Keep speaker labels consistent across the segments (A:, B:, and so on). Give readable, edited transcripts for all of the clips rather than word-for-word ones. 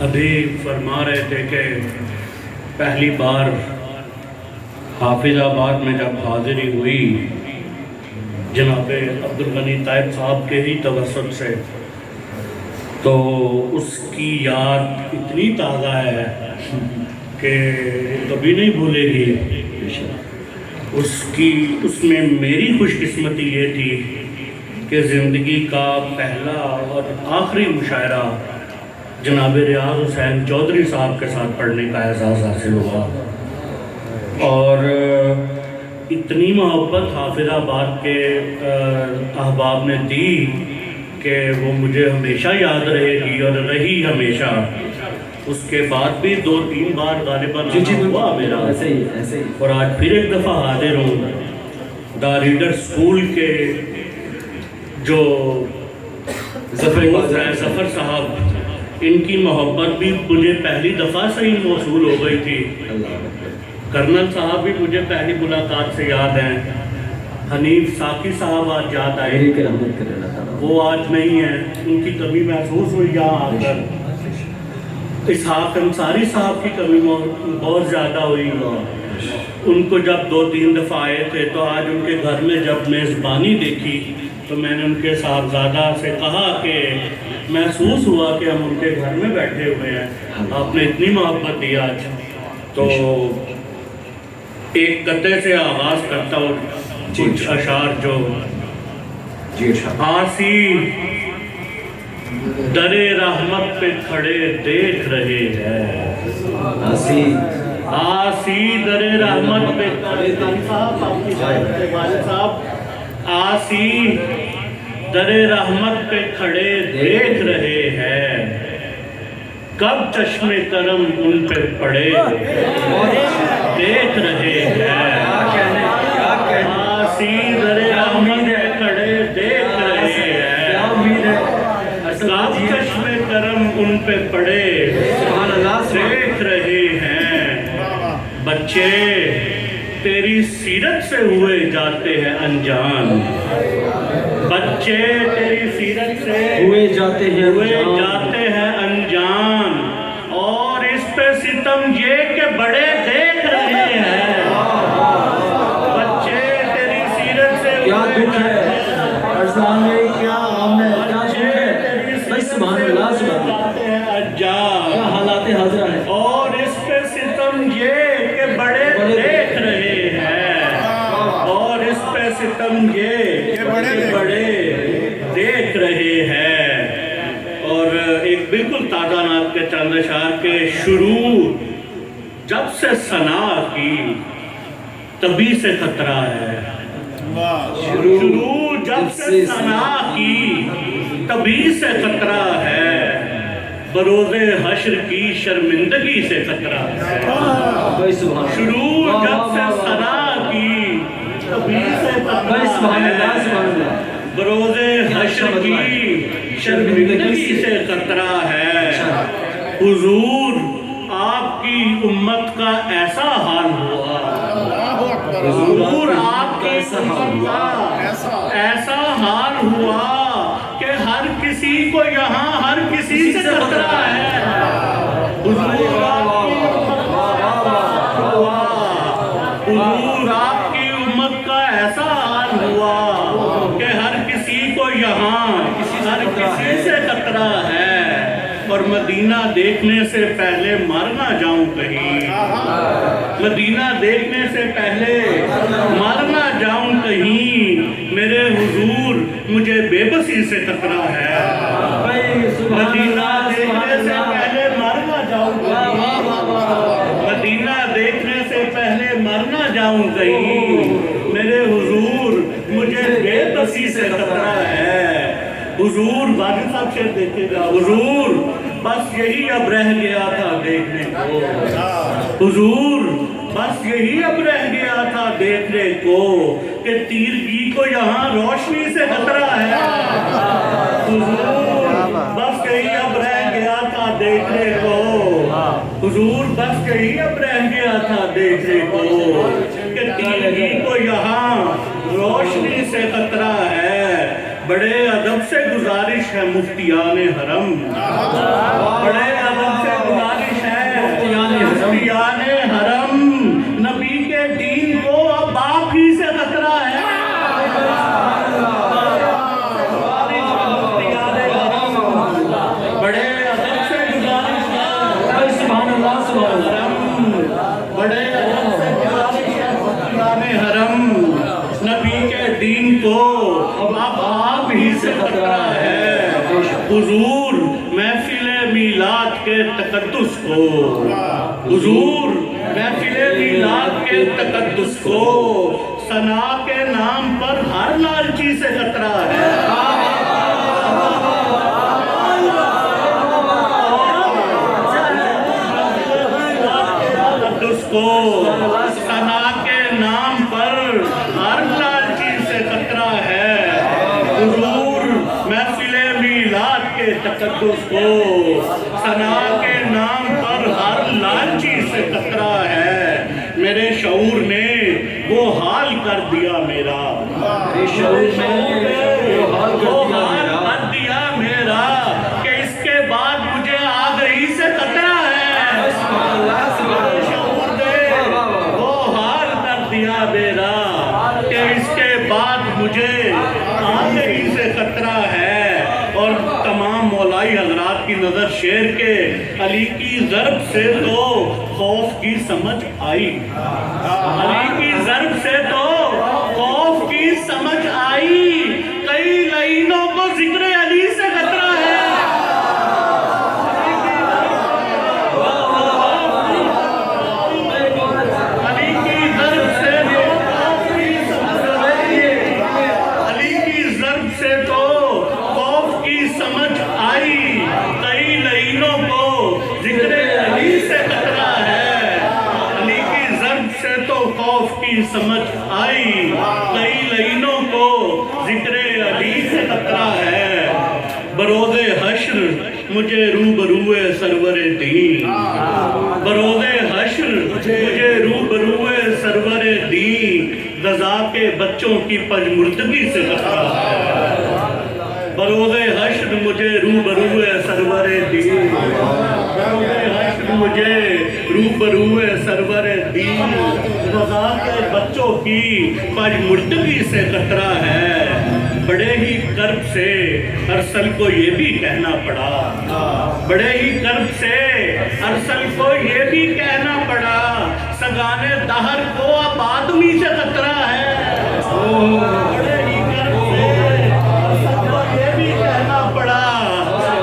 A: ابھی فرما رہے تھے کہ پہلی بار حافظ آباد میں جب حاضری ہوئی جناب عبدالغنی طیب صاحب کے ہی توسط سے، تو اس کی یاد اتنی تازہ ہے کہ کبھی نہیں بھولے گی۔ اس میں میری خوش قسمتی یہ تھی کہ زندگی کا پہلا اور آخری مشاعرہ جناب ریاض حسین چودھری صاحب کے ساتھ پڑھنے کا اعزاز حاصل ہوا، اور اتنی محبت حافظ آباد کے احباب نے دی کہ وہ مجھے ہمیشہ یاد رہے گی اور رہی ہمیشہ۔ اس کے بعد بھی 2-3 بار غالباً ہوا میرا، اور آج پھر ایک دفعہ حاضر ہوں۔ دا ریڈر اسکول کے جو ظفر صاحب، ان کی محبت بھی مجھے پہلی دفعہ سے ہی موصول ہو گئی تھی۔ کرنل صاحب بھی مجھے پہلی ملاقات سے یاد ہیں۔ حنیف ساقی صاحب آج یاد آئے، وہ آج نہیں ہیں، ان کی کمی محسوس ہوئی یہاں آ کر۔ اسحاق انصاری صاحب کی کمی بہت زیادہ ہوئی، ان کو جب 2-3 دفعہ آئے تھے تو آج ان کے گھر میں جب میزبانی دیکھی تو میں نے ان کے صاحبزادہ سے کہا کہ محسوس ہوا کہ ہم ان کے گھر میں بیٹھے ہوئے ہیں، آپ نے اتنی محبت دی آج۔ تو ایک قطعے سے آغاز کرتا ہوں، کچھ اشعار جو آسی در رحمت پہ کھڑے دیکھ رہے ہیں، آسی در رحمت پہ کھڑے آسی در رحمت پہ کھڑے دیکھ رہے ہیں، کب چشم کرم ان پہ پڑے دیکھ رہے ہیں، آسی در رحمت پہ کھڑے دیکھ رہے ہیں، کب چشم کرم ان پہ پڑے دیکھ رہے ہیں، بچے تیری سیرت سے ہوئے جاتے ہیں انجان، بچے تیری سیرت سے ہوئے جاتے ہیں انجان، اور اس پہ ستم یہ کہ بڑے دیکھ رہے ہیں، بچے تیری سیرت سے ہوئے جاتے ہیں انجان، اور اس پہ ستم یہ کہ بڑے دیکھ رہے ہیں، اور اس پہ ستم یہ کہ بڑے دیکھ رہے ہیں۔ اور ایک بالکل تازہ نعت کے چند اشعار کے شروع جب سے ثنا کی تبھی سے خطرہ ہے، شروع جب سے ثنا کی تبھی سے خطرہ ہے، بروز حشر کی شرمندگی سے خطرہ ہے، شروع جب سے ثنا کی تبھی سے خطرہ ہے، بروز حشر کی شرمندگی سے خطرہ ہے، حضور آپ کی امت کا ایسا حال ہوا، حضور آپ کی امت کا ایسا حال ہوا کہ ہر کسی کو یہاں ہر کسی سے خطرہ ہے، حضور آپ کی امت کا ایسا ہوا، حضور آپ کی امت کا ایسا حال ہوا کہ ہر کسی کو یہاں ہر کسی سے خطرہ ہے، اور مدینہ دیکھنے سے پہلے مر نہ جاؤں کہیں، مدینہ دیکھنے سے پہلے مر نہ جاؤں کہیں، میرے حضور مجھے بے بسی سے خطرہ ہے، مدینہ دیکھنے سے پہلے مر نہ جاؤں کہیں، مدینہ دیکھنے سے پہلے مر نہ جاؤں کہیں، میرے حضور مجھے بے بسی سے خطرہ ہے۔ حضور باقی صاحب شیر دیکھے گا، حضور بس یہی اب رہ گیا تھا دیکھنے کو، حضور بس یہی اب رہ گیا تھا دیکھنے کو کہ تیرگی کو یہاں روشنی سے خطرہ ہے، حضور بس یہی اب رہ گیا تھا دیکھنے کو، حضور بس یہی اب رہ گیا تھا دیکھنے کو کہ تیرگی کو یہاں روشنی سے خطرہ ہے، بڑے ادب سے گزارش ہے مفتیان حرم، بڑے ادب سے حضور محفل میلاد کے تقدس کو، حضور محفل میلاد کے تقدس کو، ثنا کے نام پر ہر لالچی سے خطرہ ہے۔ ثنا کے نام پر ہر لالچی سے خطرہ ہے۔ حضور محفل میلاد کے تقدس کو، ثنا کے نام پر ہر لالچی سے خطرہ ہے۔ میرے شعور نے وہ حال کر دیا میرا، میرے شعور نے وہ حال کر دیا میرا کہ اس کے بعد مجھے آگ ہی سے خطرہ ہے۔ میرا کہ اس کے بعد مجھے آگے ہی سے خطرہ ہے۔ اور تمام مولائی حضرات کی نظر شیر کے علی کی ضرب سے تو خوف کی سمجھ آئی، علی کی ضرب سے تو خوف کی سمجھ آئی۔ کئی لائنوں کو ذکر علی سے خطرہ ہے۔ سمجھ آئی کئی لائنوں کو ذکر علی سے خطرہ ہے۔ بروز حشر مجھے روبروئے سرور دین، بروز حشر مجھے روبروئے سرور دین، غزہ کے بچوں کی پژمردگی سے خطرہ ہے۔ بروز حشر مجھے روبروئے سرور دین، بروز حشر مجھے روبروئے سرور دین، غزہ کے بچوں کی پژمردگی سے خطرہ ہے۔ بڑے ہی کرب سے ارسل کو یہ بھی کہنا پڑا، بڑے ہی کرب سے ارسل کو یہ بھی کہنا پڑا، سگانے دہر کو اب آدمی سے خطرہ ہے۔ بڑے ہی کرب سے ارسل کو یہ بھی کہنا پڑا،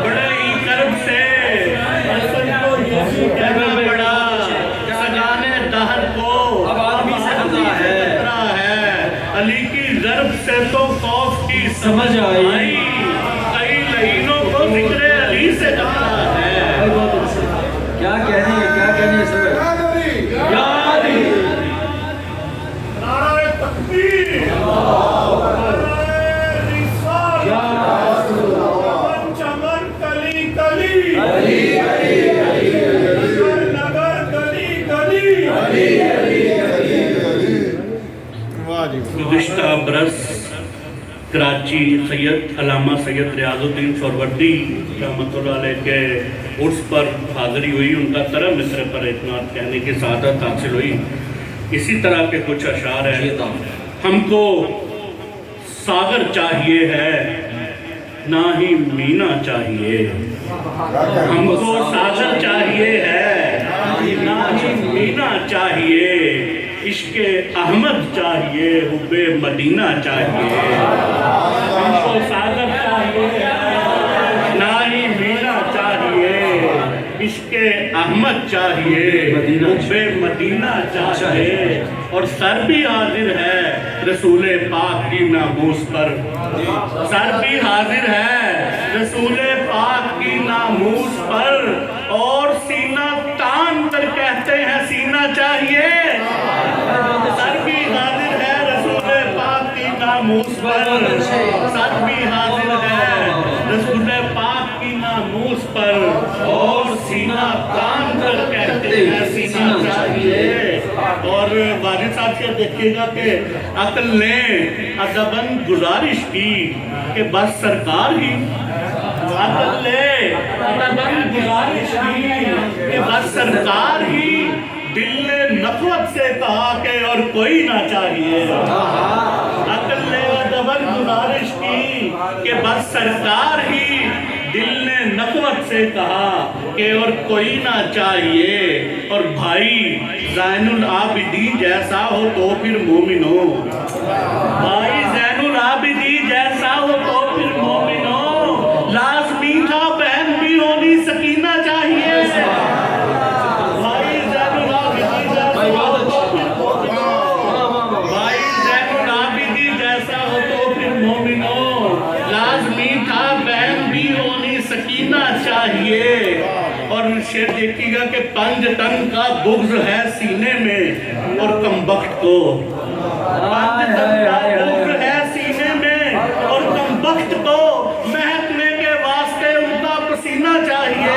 A: بڑے ہی کرب سے ارسل کو یہ بھی کہنا پڑا، سگانے دہر کو اب آدمی سے خطرہ ہے۔ علی کی ضرب سے تو خوف کی سمجھ آئی، کئی لائنوں کو ذکر علی سے خطرہ ہے۔
B: کیا کہنی ہے، کیا کہنی ہے سب؟
A: یا علی، نعرہ تکبیر، چمن کلی کلی، نگر گلی گلی، گزشتہ برس کراچی سید علامہ سید ریاض الدین سہروردی رحمۃ اللہ علیہ کے عرس پر حاضری ہوئی، ان کا ترہ مصر پر اعتماد کہنے کی سعادت حاصل ہوئی۔ اسی طرح کے کچھ اشعار ہیں۔ ہم کو ساغر چاہیے ہے نہ ہی مینا چاہیے، ہم کو ساغر چاہیے ہے نہ ہی مینا چاہیے، عشق احمد چاہیے، حب مدینہ چاہیے۔ ہم کو ساغر چاہیے نہ ہی مینا چاہیے، عشق احمد چاہیے، حب مدینہ چاہیے۔ اور سر بھی حاضر ہے رسول پاک کی ناموس پر، سر بھی حاضر ہے رسول پاک کی ناموس پر، اور سینہ تان کر کہتے ہیں سینہ چاہیے۔ سر بھی حاضر ہے رسول پاک کی ناموس پر، سر بھی حاضر ہے رسول پاک کی ناموس پر، اور سینہ تان کر کہتے ہیں سینہ چاہیے۔ اور واجد صاحب سے دیکھیے گا کہ عقل نے ادباً گزارش کی کہ بس سرکار ہی، عقل نے ادباً گزارش کی کہ بس سرکار ہی، دل نے نفرت سے کہا کہ اور کوئی نہ چاہیے۔ عقل نے ادباً گزارش کی کہ بس سرکار ہی، دل نے نفرت سے کہا کہ اور کوئی نہ چاہیے۔ اور بھائی زین العابدین جیسا ہو تو پھر مومن ہو، بھائی زین العابدین جیسا ہو تو پھر مومن ہو، لازمی شعر دیکھیے گا کہ 5 ٹن کا بغض ہے سینے میں اور کمبخت کو 5 ٹن کا بغض ہے سینے میں اور کمبخت کو مہکنے کے واسطے ان کا پسینہ چاہیے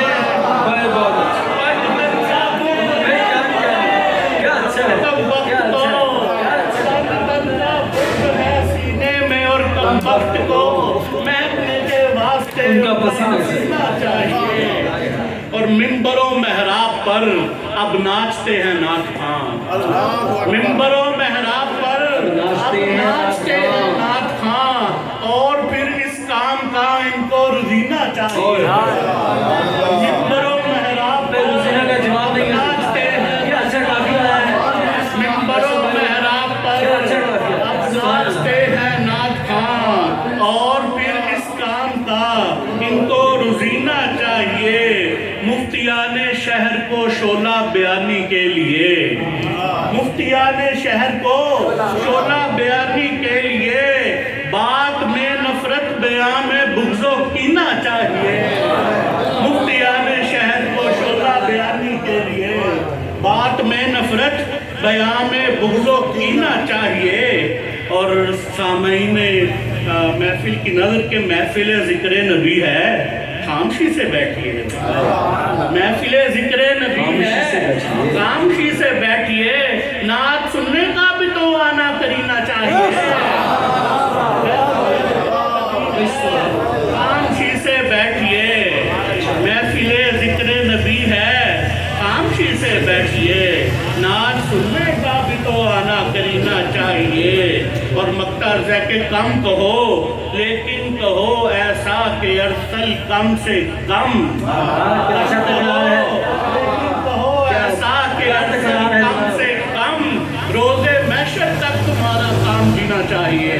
A: وقت کو مہکنے کے واسطے ان کا پسینہ چاہیے اور منبر و محراب پر اب ناچتے ہیں نعت خواں منبر و محراب پر اب ناچتے ہیں نعت خواں اور پھر اس کام کا ان کو روزینہ چاہیے منبر و محراب پر روزینہ کا جواب نہیں ناچتے ہیں یہ اچھا کافی ہے منبر و محراب پر اب ناچتے ہیں اور پھر اس کام کا ان کو روزینہ چاہیے مفتیان شہر کو شعلہ بیانی کے لیے مفتیان شہر کو شعلہ بیانی کے لیے بات میں نفرت بیان میں بغض و کینہ چاہیے مفتیان شہر کو شعلہ بیانی کے لیے بات میں نفرت بیان میں بغض و کینہ چاہیے اور سامعین محفل کی نظر کے محفل ذکر نبی ہے خاموشی سے بیٹھیے محفل ذکر نبی ہے خاموشی سے بیٹھیے نعت سننے کا بھی تو آنا کرینا چاہیے خاموشی سے بیٹھیے محفل ذکر نبی ہے خاموشی سے بیٹھیے نعت سننے کا بھی تو آنا کرینا چاہیے اور مکہ رضا کے کم کہو لیکن کہو ایسا کہ ارسل کم سے کم لیکن کہو ایسا کہ ارسل کم سے کم روز محشر تک تمہارا کام جینا چاہیے